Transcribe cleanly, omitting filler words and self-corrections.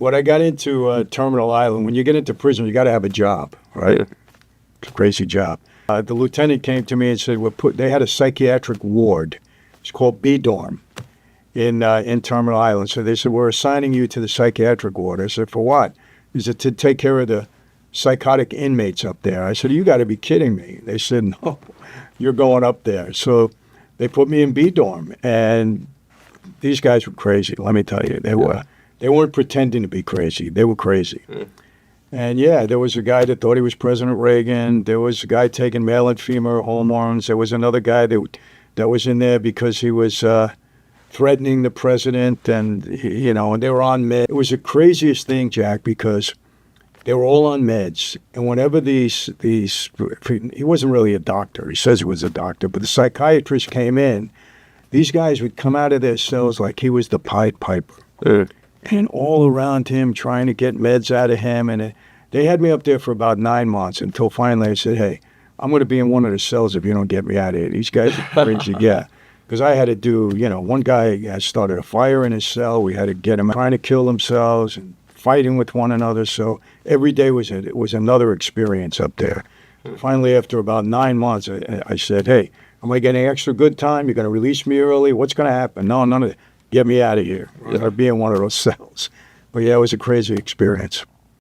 When I got into Terminal Island, when you get into prison, you got to have a job, right? It's a crazy job. The lieutenant came to me and said, they had a psychiatric ward. It's called B dorm in Terminal Island. So they said, we're assigning you to the psychiatric ward. I said, for what? He said, to take care of the psychotic inmates up there. I said, you got to be kidding me. They said, no, you're going up there. So they put me in B dorm, and these guys were crazy. Let me tell you, they weren't pretending to be crazy. They were crazy. And yeah, there was a guy that thought he was President Reagan. There was a guy taking male and female hormones. There was another guy that was in there because he was threatening the president, and and they were on meds. It was the craziest thing, Jack, because they were all on meds. And whenever these he wasn't really a doctor. He says he was a doctor, but the psychiatrist came in. These guys would come out of their cells like he was the Pied Piper. And all around him trying to get meds out of him. And they had me up there for about 9 months until finally I said, hey, I'm going to be in one of the cells if you don't get me out of here. These guys are crazy, yeah. Because I had to do, one guy had started a fire in his cell. We had to get him trying to kill themselves and fighting with one another. So every day was another experience up there. Finally, after about 9 months, I said, hey, am I getting extra good time? You're going to release me early? What's going to happen? No, none of that. Get me out of here. I'd be in one of those cells. But yeah, it was a crazy experience.